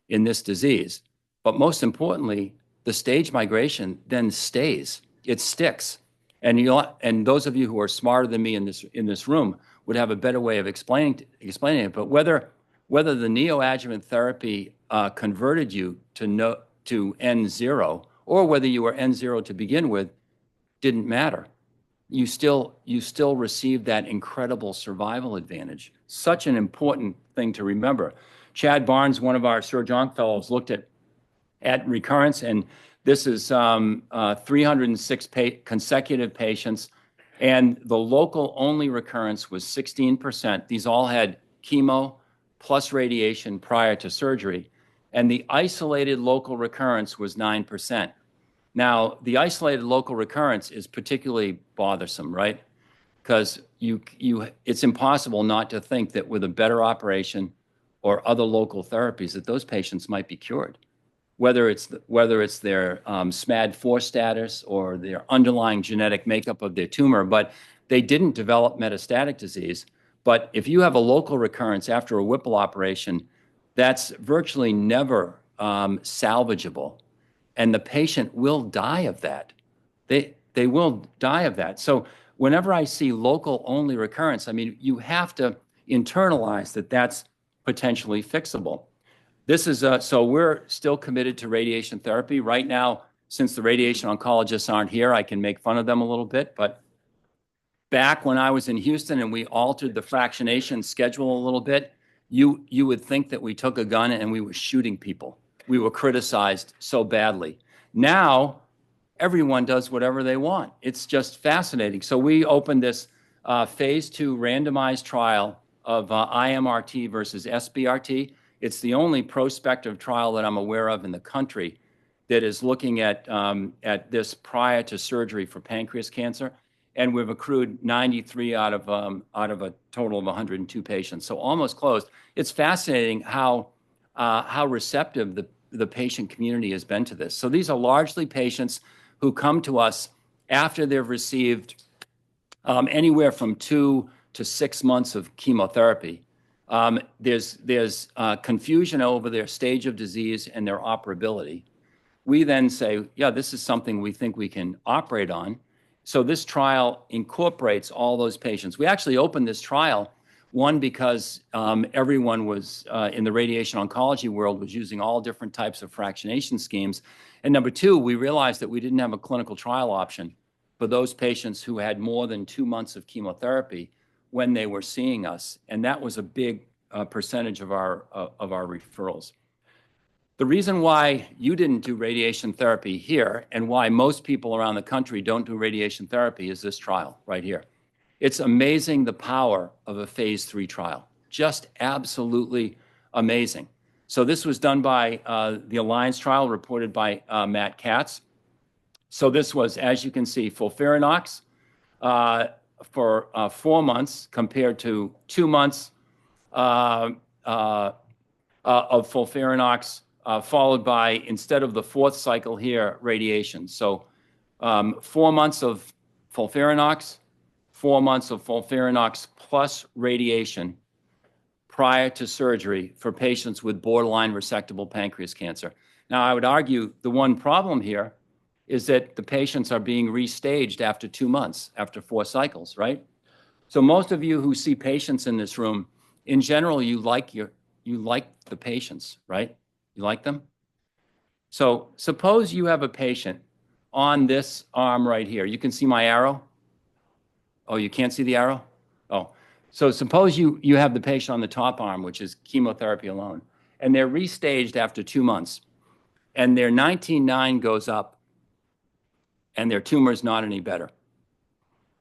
S2: in this disease. But most importantly, the stage migration then stays. It sticks. And those of you who are smarter than me in this room would have a better way of explaining it. But whether the neoadjuvant therapy converted you to N0 or whether you were N0 to begin with didn't matter. You still received that incredible survival advantage. Such an important thing to remember. Chad Barnes, one of our Sir John fellows, looked at recurrence, and this is 306 consecutive patients, and the local only recurrence was 16%. These all had chemo plus radiation prior to surgery, and the isolated local recurrence was 9%. Now, the isolated local recurrence is particularly bothersome, right? Because it's impossible not to think that with a better operation or other local therapies that those patients might be cured, whether it's their SMAD4 status or their underlying genetic makeup of their tumor, but they didn't develop metastatic disease. But if you have a local recurrence after a Whipple operation, that's virtually never salvageable. And the patient will die of that. They will die of that. So whenever I see local only recurrence, I mean, you have to internalize that that's potentially fixable. This is so we're still committed to radiation therapy right now. Since the radiation oncologists aren't here, I can make fun of them a little bit. But back when I was in Houston and we altered the fractionation schedule a little bit, you would think that we took a gun and we were shooting people. We were criticized so badly. Now, everyone does whatever they want. It's just fascinating. So we opened this phase 2 randomized trial of IMRT versus SBRT. It's the only prospective trial that I'm aware of in the country that is looking at this prior to surgery for pancreas cancer. And we've accrued 93 out of a total of 102 patients. So almost closed. It's fascinating how receptive the patient community has been to this. So these are largely patients who come to us after they've received anywhere from 2 to 6 months of chemotherapy. There's confusion over their stage of disease and their operability. We then say, yeah, this is something we think we can operate on. So this trial incorporates all those patients. We actually opened this trial, one, because everyone was in the radiation oncology world was using all different types of fractionation schemes. And number two, we realized that we didn't have a clinical trial option for those patients who had more than 2 months of chemotherapy when they were seeing us. And that was a big percentage of our referrals. The reason why you didn't do radiation therapy here and why most people around the country don't do radiation therapy is this trial right here. It's amazing the power of a phase 3 trial, just absolutely amazing. So this was done by the Alliance trial reported by Matt Katz. So this was, as you can see, FOLFIRINOX for 4 months compared to 2 months of FOLFIRINOX, followed by, instead of the 4th cycle here, radiation. So 4 months of FOLFIRINOX, 4 months of FOLFIRINOX plus radiation prior to surgery for patients with borderline resectable pancreas cancer. Now, I would argue the one problem here is that the patients are being restaged after 2 months, after 4 cycles, right? So most of you who see patients in this room, in general, you like the patients, right? You like them? So suppose you have a patient on this arm right here. You can see my arrow? Oh, you can't see the arrow? Oh, so suppose you have the patient on the top arm, which is chemotherapy alone, and they're restaged after 2 months, and their 19.9 goes up, and their tumor is not any better.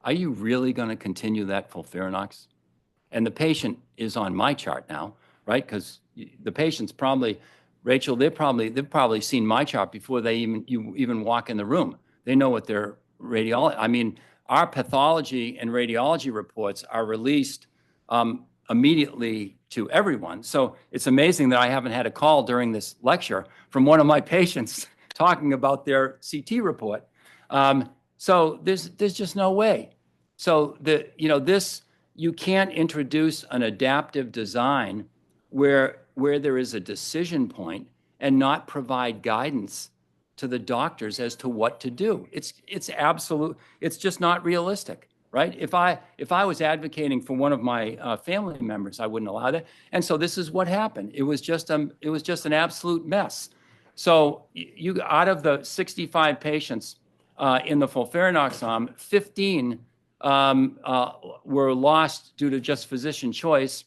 S2: Are you really going to continue that FOLFIRINOX? And the patient is on my chart now, right? Because the patient's probably, Rachel, they've probably seen my chart before you even walk in the room. They know what their radiology. I mean, our pathology and radiology reports are released immediately to everyone. So it's amazing that I haven't had a call during this lecture from one of my patients talking about their CT report. So there's just no way. So you can't introduce an adaptive design where there is a decision point and not provide guidance to the doctors as to what to do. It's just not realistic, right? If I was advocating for one of my family members, I wouldn't allow that. And so this is what happened. It was just an absolute mess. So you out of the 65 patients in the FOLFIRINOX arm, 15 were lost due to just physician choice.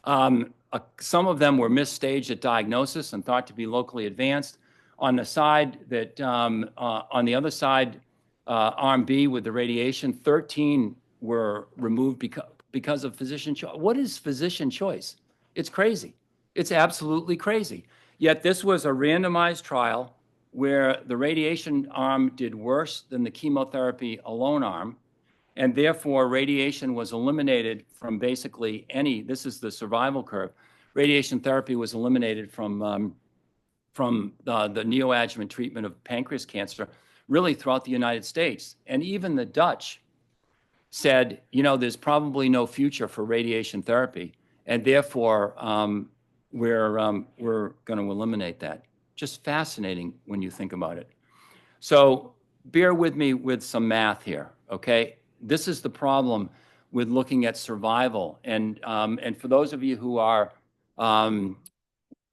S2: Some of them were misstaged at diagnosis and thought to be locally advanced. On the side that, on the other side, arm B with the radiation, 13 were removed because of physician choice. What is physician choice? It's crazy. It's absolutely crazy. Yet this was a randomized trial where the radiation arm did worse than the chemotherapy alone arm, and therefore radiation was eliminated from basically this is the survival curve. Radiation therapy was eliminated from the neoadjuvant treatment of pancreas cancer really throughout the United States. And even the Dutch said, there's probably no future for radiation therapy, and therefore we're going to eliminate that. Just fascinating when you think about it. So bear with me with some math here, okay? This is the problem with looking at survival. And for those of you who are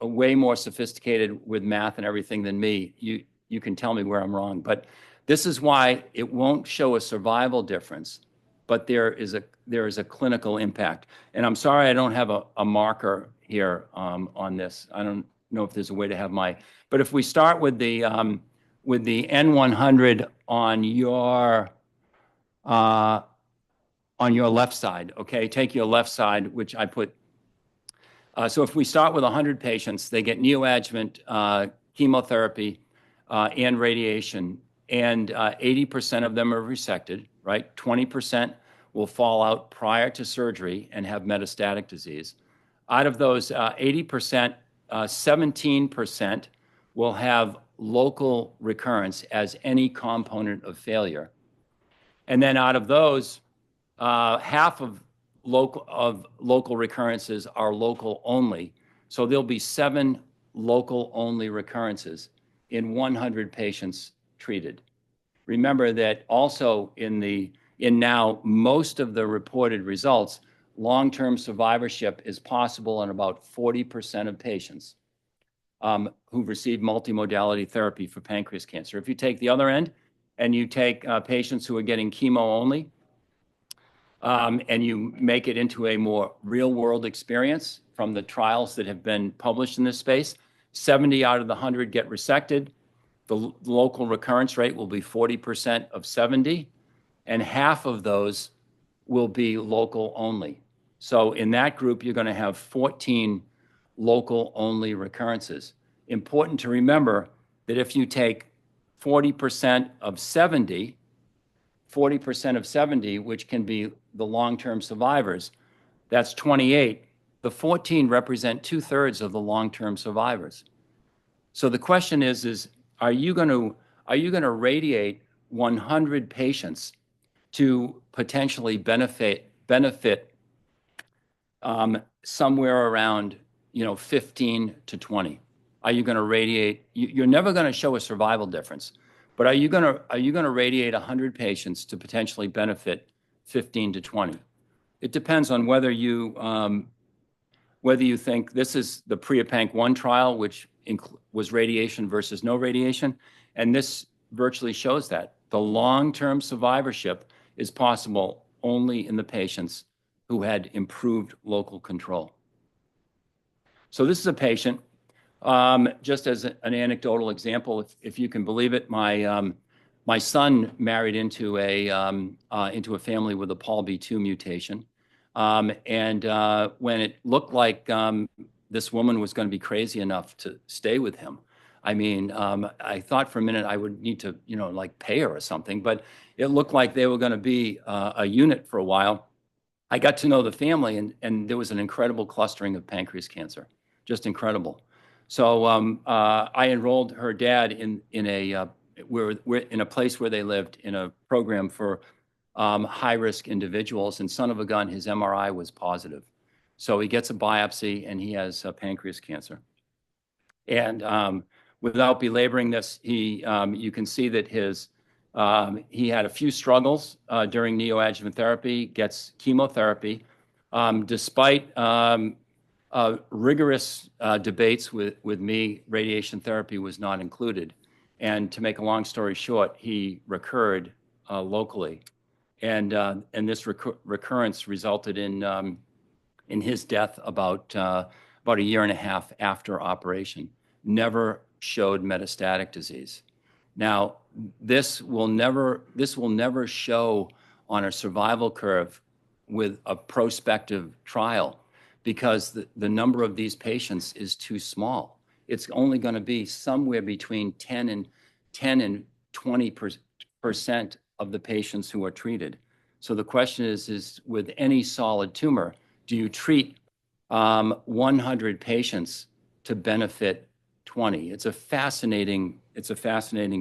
S2: way more sophisticated with math and everything than me, you can tell me where I'm wrong. But this is why it won't show a survival difference, but there is a clinical impact. And I'm sorry I don't have a marker here on this. I don't know if there's a way to have but if we start with the N100 on your left side, okay? Take your left side, which I put. So if we start with 100 patients, they get neoadjuvant chemotherapy and radiation, and 80% of them are resected, right? 20% will fall out prior to surgery and have metastatic disease. Out of those 80%, 17% will have local recurrence as any component of failure. And then out of those, half of local recurrences are local only. So there'll be 7 local only recurrences in 100 patients treated. Remember that also in now most of the reported results, long-term survivorship is possible in about 40% of patients who've received multimodality therapy for pancreas cancer. If you take the other end and you take patients who are getting chemo only, and you make it into a more real-world experience from the trials that have been published in this space, 70 out of the 100 get resected. The local recurrence rate will be 40% of 70, and half of those will be local only. So in that group, you're going to have 14 local only recurrences. Important to remember that if you take 40% of 70, 40% of 70, which can be the long-term survivors, that's 28. The 14 represent 2/3 of the long-term survivors. So the question is are you going to radiate 100 patients to potentially benefit somewhere around 15 to 20? Are you going to radiate? You're never going to show a survival difference, but are you going to radiate 100 patients to potentially benefit 15 to 20? It depends on whether you think this is the PREAPANC-1 trial, which was radiation versus no radiation, and this virtually shows that the long-term survivorship is possible only in the patients who had improved local control. So this is a patient, just as an anecdotal example, if you can believe it, my son married into a family with a PALB2 mutation. And when it looked like this woman was going to be crazy enough to stay with him, I mean, I thought for a minute I would need to, like pay her or something, but it looked like they were going to be a unit for a while. I got to know the family, and there was an incredible clustering of pancreas cancer, just incredible. So I enrolled her dad in a we're in a place where they lived in a program for high-risk individuals, and son of a gun, his MRI was positive. So he gets a biopsy, and he has pancreas cancer. And without belaboring this, you can see that he had a few struggles during neoadjuvant therapy, gets chemotherapy, despite rigorous debates with me. Radiation therapy was not included. And to make a long story short, he recurred locally. And this recurrence resulted in his death about a year and a half after operation. Never showed metastatic disease. Now, this will never show on a survival curve with a prospective trial because the number of these patients is too small. It's only going to be somewhere between 10 and 20% of the patients who are treated. So the question is with any solid tumor, do you treat 100 patients to benefit 20? It's a fascinating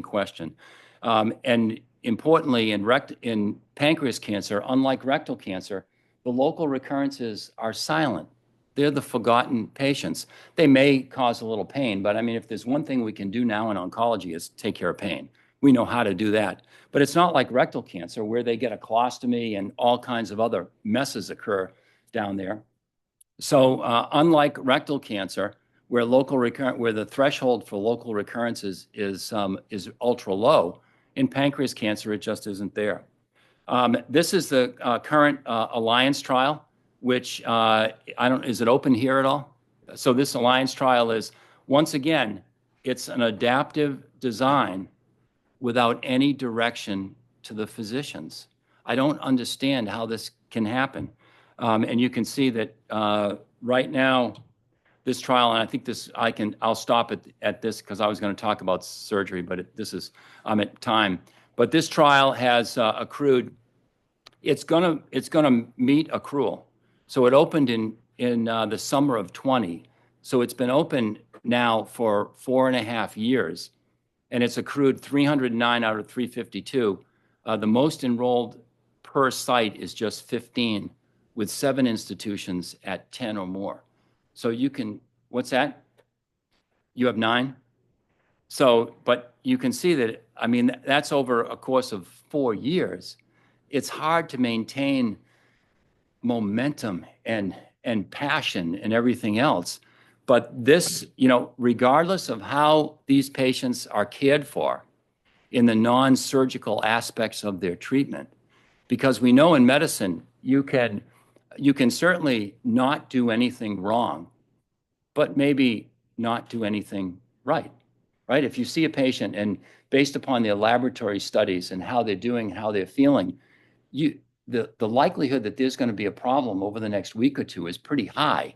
S2: question. And importantly, in pancreas cancer, unlike rectal cancer, the local recurrences are silent. They're the forgotten patients. They may cause a little pain, but I mean, if there's one thing we can do now in oncology is take care of pain. We know how to do that. But it's not like rectal cancer where they get a colostomy and all kinds of other messes occur down there. So unlike rectal cancer, where the threshold for local recurrences is ultra low, in pancreas cancer, it just isn't there. This is the current Alliance trial, which is it open here at all? So this Alliance trial is, once again, it's an adaptive design without any direction to the physicians. I don't understand how this can happen. And you can see that right now, this trial, and I think I'll stop at this because I was going to talk about surgery, but I'm at time. But this trial has accrued. It's gonna meet accrual. So it opened in the summer of 20. So it's been open now for 4.5 years, and it's accrued 309 out of 352. The most enrolled per site is just 15, with 7 institutions at 10 or more. So what's that? You have 9? So, but you can see that, I mean, that's over a course of 4 years. It's hard to maintain momentum and passion and everything else. But this, regardless of how these patients are cared for in the non-surgical aspects of their treatment, because we know in medicine, you can certainly not do anything wrong, but maybe not do anything right? If you see a patient and based upon the laboratory studies and how they're doing, how they're feeling, the likelihood that there's going to be a problem over the next week or two is pretty high.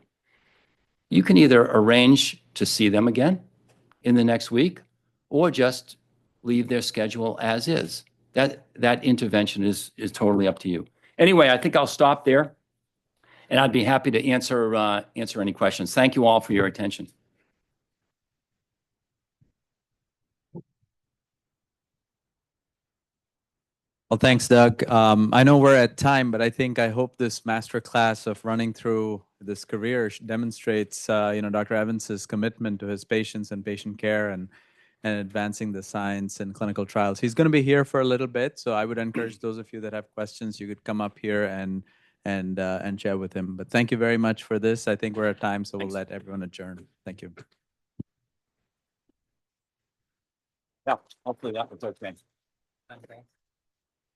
S2: You can either arrange to see them again in the next week or just leave their schedule as is. That intervention is totally up to you. Anyway, I think I'll stop there, and I'd be happy to answer any questions. Thank you all for your attention.
S1: Well, thanks, Doug. I know we're at time, but I hope this masterclass of running through this career demonstrates, Dr. Evans's commitment to his patients and patient care and advancing the science and clinical trials. He's going to be here for a little bit, so I would encourage those of you that have questions, you could come up here and chat with him. But thank you very much for this. I think we're at time, so we'll let everyone adjourn. Thank you.
S2: Yeah, hopefully that was okay.